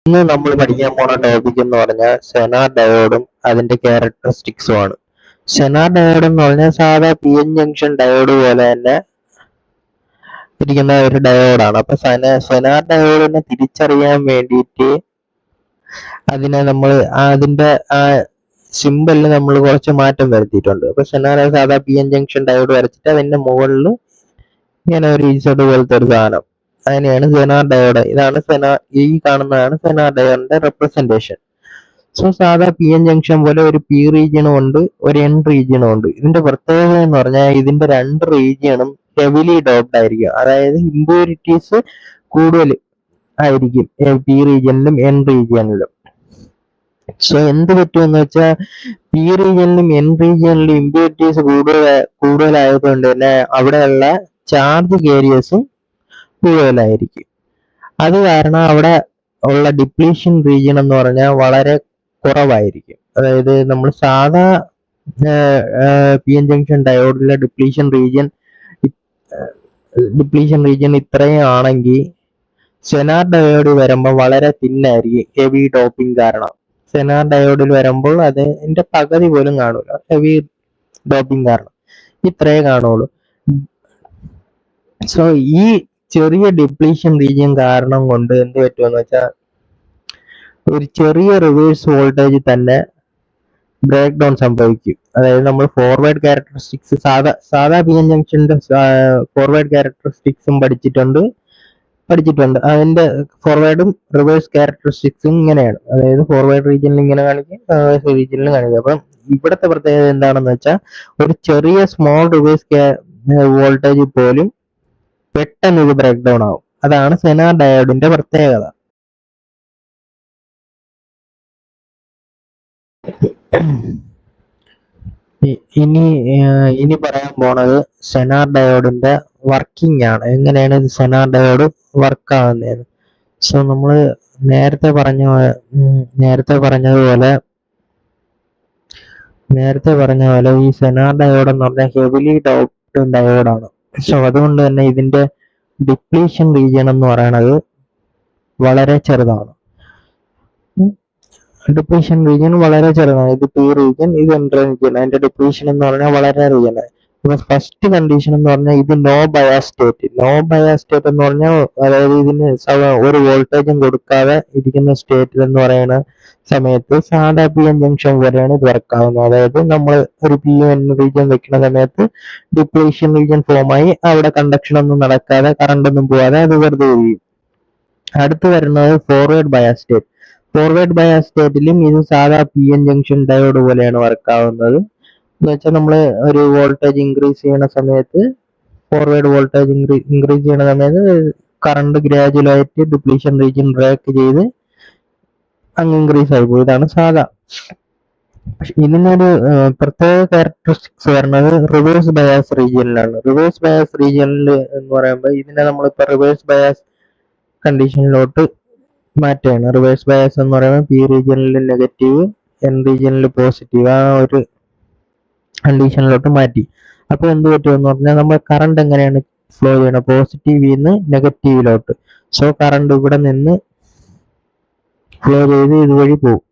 ഇന്ന് നമ്മൾ പഠിക്കാൻ പോണ ടോപ്പിക് എന്ന് പറഞ്ഞാൽ സെനാർ ഡയോഡും അതിന്റെ ക്യാരക്ടറിസ്റ്റിക്സും ആണ്. സെനാർ ഡയോഡ് എന്ന് പറഞ്ഞാൽ സാധാ പി എൻ ജംഗ്ഷൻ ഡയോഡ് പോലെ തന്നെ ഇരിക്കുന്ന ഒരു ഡയോഡാണ്. അപ്പൊ സെനാർ ഡയോഡിനെ തിരിച്ചറിയാൻ വേണ്ടിയിട്ട് അതിനെ നമ്മൾ അതിന്റെ ആ സിമ്പലിൽ നമ്മൾ കുറച്ച് മാറ്റം വരുത്തിയിട്ടുണ്ട്. അപ്പൊ സെനാർ സാധാ പി എൻ ജംഗ്ഷൻ ഡയോഡ് വരച്ചിട്ട് അതിന്റെ മുകളിൽ ഇങ്ങനെ ഒരു ഇസഡ് പോലത്തെ ഒരു സാധനം, അതിനെയാണ് സെനാർ ഡയോഡ്. ഇതാണ് ഈ കാണുന്നതാണ് സെനാർ ഡയോഡിന്റെ റെപ്രസെന്റേഷൻ. സോ സാധാ പി എൻ ജംഗ്ഷൻ പോലെ ഒരു പി റീജിയനും ഉണ്ട്, ഒരു എൻ റീജിയനും ഉണ്ട്. ഇതിന്റെ പ്രത്യേകത എന്ന് പറഞ്ഞാൽ ഇതിന്റെ രണ്ട് റീജിയണും ഹെവിലി ഡോപ്ഡ് ആയിരിക്കും. അതായത് ഇമ്പ്യൂരിറ്റീസ് കൂടുതൽ ആയിരിക്കും പി റീജിയനിലും എൻ റീജിയനിലും. സോ എന്ത് പറ്റുമെന്ന് വെച്ചാൽ പി റീജിയനിലും എൻ റീജിയനിലും ഇമ്പ്യൂരിറ്റീസ് കൂടുതലായതുകൊണ്ട് തന്നെ അവിടെയുള്ള ചാർജ് കാരിയേഴ്സും കൂടുതലായിരിക്കും. അത് കാരണം അവിടെ ഉള്ള ഡിപ്ലീഷൻ റീജിയൻ എന്ന് പറഞ്ഞാൽ വളരെ കുറവായിരിക്കും. അതായത് നമ്മൾ സാധാ പി എൻ ജംഗ്ഷൻ ഡയോഡിലെ ഡിപ്ലീഷൻ റീജിയൻ ഇത്രയും ആണെങ്കിൽ സെനാർ ഡയോഡ് വരുമ്പോൾ വളരെ തിന്നായിരിക്കും, ഹെവി ഡോപ്പിംഗ് കാരണം. സെനാർ ഡയോഡിൽ വരുമ്പോൾ അതിന്റെ പകുതി പോലും കാണൂല, ഹെവി ഡോപ്പിംഗ് കാരണം ഇത്രയേ കാണുള്ളൂ. സോ ഈ ചെറിയ ഡിപ്ലീഷൻ റീജിയൻ കാരണം കൊണ്ട് എന്ത് പറ്റുമെന്ന് വെച്ചാൽ ഒരു ചെറിയ റിവേഴ്സ് വോൾട്ടേജ് തന്നെ ബ്രേക്ക് ഡൗൺ സംഭവിക്കും. അതായത് നമ്മൾ ഫോർവേഡ് ക്യാരക്ടറിസ്റ്റിക്സ് സാധാ പി എൻ ജംഗ്ഷന്റെ ഫോർവേഡ് ക്യാരക്ടറിസ്റ്റിക്സും പഠിച്ചിട്ടുണ്ട്. അതിന്റെ ഫോർവേഡും റിവേഴ്സ് ക്യാരക്ടറിസ്റ്റിക്സും ഇങ്ങനെയാണ്. അതായത് ഫോർവേഡ് റീജിയനിൽ ഇങ്ങനെ കാണിക്കും, റിവേഴ്സ് റീജിയനിൽ കാണിക്കും. അപ്പം ഇവിടുത്തെ പ്രത്യേകത എന്താണെന്ന് വെച്ചാൽ ഒരു ചെറിയ സ്മോൾ റിവേഴ്സ് വോൾട്ടേജ് പോലും പെട്ടെന്ന് ഇത് ബ്രേക്ക് ഡൗൺ ആവും. അതാണ് സെനാർ ഡയോഡിന്റെ പ്രത്യേകത. ഇനി പറയാൻ പോണത് സെനാർ ഡയോഡിന്റെ വർക്കിംഗ് ആണ്. എങ്ങനെയാണ് സെനാർ ഡയോഡ് വർക്ക് ആവുന്നത്. സോ നമ്മൾ നേരത്തെ പറഞ്ഞ പോലെ ഈ സെനാർ ഡയോഡ് എന്ന് പറഞ്ഞാൽ ഹെവിലി ഡോപ്ഡ് ഡയോഡാണ്. സോ അതുകൊണ്ട് തന്നെ ഇതിന്റെ ഡിപ്ലീഷൻ റീജിയൻ എന്ന് പറയുന്നത് വളരെ ചെറുതാണ്. ഡിപ്ലീഷൻ റീജിയൻ വളരെ ചെറുതാണ്. ഇത് പി റീജിയൻ, ഇത് എൻ റീജിയൻ. അതിന്റെ ഡിപ്ലീഷൻ എന്ന് പറഞ്ഞാൽ വളരെ റീജിയനാണ്. ഇപ്പൊ ഫസ്റ്റ് കണ്ടീഷൻ എന്ന് പറഞ്ഞാൽ ഇത് no bias state. No bias state എന്ന് പറഞ്ഞാൽ അതായത് ഇതിന് ഒരു വോൾട്ടേജും കൊടുക്കാതെ ഇരിക്കുന്ന സ്റ്റേറ്റിൽ എന്ന് പറയുന്ന സമയത്ത് സാധാ പി എൻ ജംഗ്ഷൻ പോലെയാണ് ഇത് വർക്ക് ആവുന്നത്. അതായത് നമ്മൾ ഒരു പി എൻ റീജിയൻ വെക്കുന്ന സമയത്ത് ഡിപ്ലീഷൻ റീജിയൻ ഫോം ആയി അവിടെ കണ്ടക്ഷൻ ഒന്നും നടക്കാതെ കറണ്ട് ഒന്നും പോവാതെ അത് വെറുതെ ചെയ്യും. അടുത്ത് വരുന്നത് forward bias state. Forward bias സ്റ്റേറ്റിലും ഇത് സാധാ പി എൻ ജംഗ്ഷൻ ഡയോഡ് പോലെയാണ് വർക്ക് ആവുന്നത്. എന്ന് വെച്ചാൽ നമ്മൾ ഒരു വോൾട്ടേജ് ഇൻക്രീസ് ചെയ്യുന്ന സമയത്ത് ഫോർവേഡ് വോൾട്ടേജ് ഇൻക്രീസ് ചെയ്യുന്ന സമയത്ത് കറണ്ട് ഗ്രാജുവൽ ആയിട്ട് ഡിപ്ലീഷൻ റീജിയൻ ബ്രേക്ക് ചെയ്ത് അങ്ങ് ഇൻക്രീസ് ആയി പോകും. ഇതാണ് സാധാ. ഇതിനൊരു പ്രത്യേക ക്യാരക്ടറിസ്റ്റിക്സ് വരുന്നത് റിവേഴ്സ് ബയാസ് റീജിയനിലാണ്. റിവേഴ്സ് ബയാസ് റീജിയനിൽ എന്ന് പറയുമ്പോൾ ഇതിനെ നമ്മളിപ്പോൾ റിവേഴ്സ് ബയാസ് കണ്ടീഷനിലോട്ട് മാറ്റുകയാണ്. റിവേഴ്സ് ബയാസ് എന്ന് പറയുമ്പോൾ പി റീജിയനിൽ നെഗറ്റീവ്, എൻ റീജിയനിൽ പോസിറ്റീവ്, ആ ഒരു കണ്ടീഷനിലോട്ട് മാറ്റി. അപ്പോൾ എന്ത് പറ്റുമെന്ന് പറഞ്ഞാൽ നമ്മൾ കറണ്ട് എങ്ങനെയാണ് ഫ്ലോ ചെയ്യണം, പോസിറ്റീവിൽ നിന്ന് നെഗറ്റീവിലോട്ട്. സോ കറണ്ട് ഇവിടെ നിന്ന് ഫ്ലോ ചെയ്ത് ഇതുവഴി പോകും.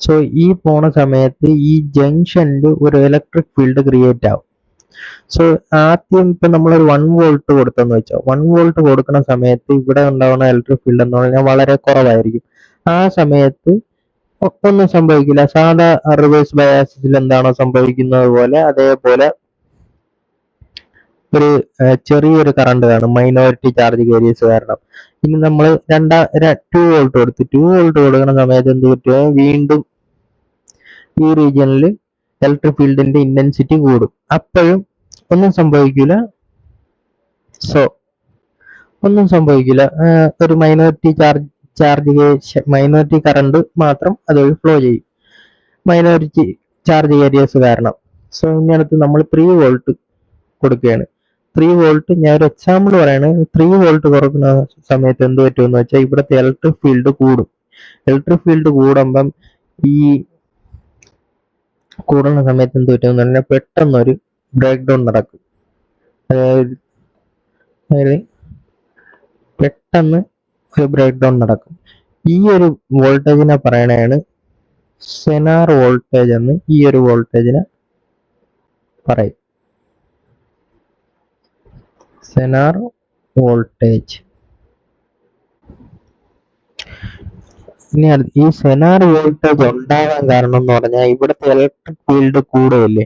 സോ ഈ പോണ സമയത്ത് ഈ ജംഗ്ഷനിൽ ഒരു ഇലക്ട്രിക് ഫീൽഡ് ക്രിയേറ്റ് ആവും. സോ ആദ്യം ഇപ്പൊ നമ്മളൊരു 1 വോൾട്ട് കൊടുത്തെന്ന് വെച്ചാൽ 1 വോൾട്ട് കൊടുക്കുന്ന സമയത്ത് ഇവിടെ ഉണ്ടാവുന്ന ഇലക്ട്രിക് ഫീൽഡ് എന്ന് പറഞ്ഞാൽ വളരെ കുറവായിരിക്കും. ആ സമയത്ത് ഒന്നും സംഭവിക്കില്ല. സാധാ റിവേഴ്സ് ബയാസിൽ എന്താണോ സംഭവിക്കുന്നത് പോലെ അതേപോലെ ഒരു ചെറിയൊരു കറണ്ട് കാണും, മൈനോറിറ്റി ചാർജ് കാരിയേഴ്സ് കാരണം. ഇനി നമ്മൾ 2 വോൾട്ട് കൊടുത്ത് 2 വോൾട്ട് കൊടുക്കുന്ന സമയത്ത് എന്ത് പറ്റുമോ, വീണ്ടും ഈ റീജിയനിൽ ഇലക്ട്രിക് ഫീൽഡിന്റെ ഇന്റൻസിറ്റി കൂടും. അപ്പോഴും ഒന്നും സംഭവിക്കില്ല. സോ ഒന്നും സംഭവിക്കില്ല. ഒരു മൈനോറിറ്റി കറണ്ട് മാത്രം അതുവഴി ഫ്ലോ ചെയ്യും, മൈനോറിറ്റി ചാർജ് കാരിയേഴ്സ് കാരണം. സോ ഇതിനകത്ത് നമ്മൾ 3 വോൾട്ട് കൊടുക്കുകയാണ്. 3 വോൾട്ട്, ഞാൻ ഒരു എക്സാമ്പിൾ പറയാണ്. 3 വോൾട്ട് കൊടുക്കുന്ന സമയത്ത് എന്ത് പറ്റുമെന്ന് വെച്ചാൽ ഇവിടുത്തെ ഇലക്ട്രിക് ഫീൽഡ് കൂടും. ഇലക്ട്രിക് ഫീൽഡ് കൂടുമ്പം ഈ കൂടുന്ന സമയത്ത് എന്ത് പറ്റുമെന്ന് പറഞ്ഞാൽ പെട്ടെന്നൊരു ബ്രേക്ക് ഡൗൺ നടക്കും. അതായത് പെട്ടെന്ന് ഒരു ബ്രേക്ക് ഡൗൺ നടക്കും. ഈ ഒരു വോൾട്ടേജിനെ പറയണതാണ് സെനാർ വോൾട്ടേജ് എന്ന് ഈ ഒരു വോൾട്ടേജിനെ പറയും. Zener voltage. ഇനി ഈ സെനാർ വോൾട്ടേജ് ഉണ്ടാകാൻ കാരണം എന്ന് പറഞ്ഞാൽ ഇവിടുത്തെ ഇലക്ട്രിക് ഫീൽഡ് കൂടുകയില്ലേ.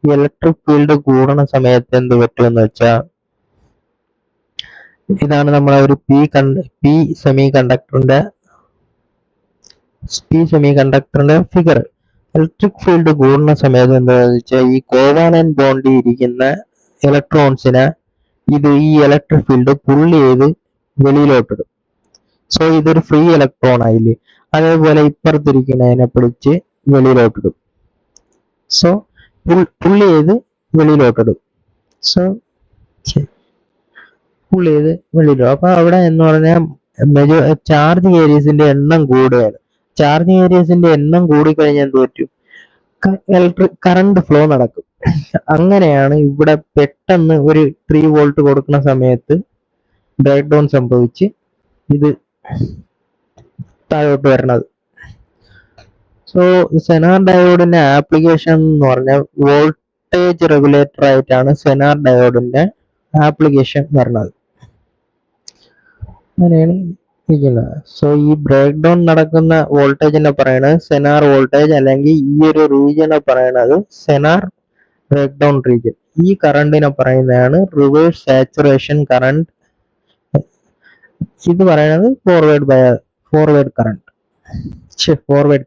ഈ ഇലക്ട്രിക് ഫീൽഡ് കൂടണ സമയത്ത് എന്ത് പറ്റുമെന്ന് വെച്ചാൽ, ഇതാണ് നമ്മളെ ഒരു പി സെമി കണ്ടക്ടറിന്റെ ഫിഗർ. ഇലക്ട്രിക് ഫീൽഡ് കൂടുന്ന സമയത്ത് എന്താണെന്ന് വെച്ചാൽ ഈ കോവാലന്റ് ബോണ്ടിൽ ഇരിക്കുന്ന ഇലക്ട്രോൺസിനെ ഈ ഇലക്ട്രിക് ഫീൽഡ് പുള്ളി ചെയ്ത് വെളിയിലോട്ടിടും. സോ ഇതൊരു ഫ്രീ ഇലക്ട്രോൺ ആയില്ലേ. അതേപോലെ ഇപ്പുറത്തിരിക്കുന്നതിനെ പിടിച്ച് വെളിയിലോട്ടിടും. സോ പുള്ളി ചെയ്ത് വെളിയിലോട്ടിടും. സോ പുള്ളി ചെയ്ത് വെളിയിലിടും. അപ്പൊ അവിടെ എന്ന് പറഞ്ഞാൽ ചാർജ് ഏരിയസിന്റെ എണ്ണം കൂടുകയാണ്. ചാർജ് ഏരിയസിന്റെ എണ്ണം കൂടിക്കഴിഞ്ഞാൽ എന്ത് പറ്റും? കറണ്ട് ഫ്ലോ നടക്കും. അങ്ങനെയാണ് ഇവിടെ പെട്ടെന്ന് ഒരു 3 വോൾട്ട് കൊടുക്കുന്ന സമയത്ത് ബ്രേക്ക് ഡൗൺ സംഭവിച്ച് ഇത് താഴോട്ട് വരണത്. സോ സെനാർ ഡയോഡിന്റെ ആപ്ലിക്കേഷൻ എന്ന് പറഞ്ഞാൽ വോൾട്ടേജ് റെഗുലേറ്റർ ആയിട്ടാണ് സെനാർ ഡയോഡിന്റെ ആപ്ലിക്കേഷൻ വരുന്നത്. അങ്ങനെയാണ് ഇരിക്കുന്നത്. സോ ഈ ബ്രേക്ക് ഡൗൺ നടക്കുന്ന വോൾട്ടേജിനെ പറയുന്നത് സെനാർ വോൾട്ടേജ്, അല്ലെങ്കിൽ ഈ ഒരു റീജിയനെ പറയുന്നത് സെനാർ ബ്രേക്ക് ഡൗൺ റീജിയൻ. ഈ കറണ്ടിനെ പറയുന്നതാണ് റിവേഴ്സ് സാച്ചുറേഷൻ കറണ്ട്. ഇത് പറയുന്നത് ഫോർവേഡ് കറണ്ട്, ഫോർവേഡ്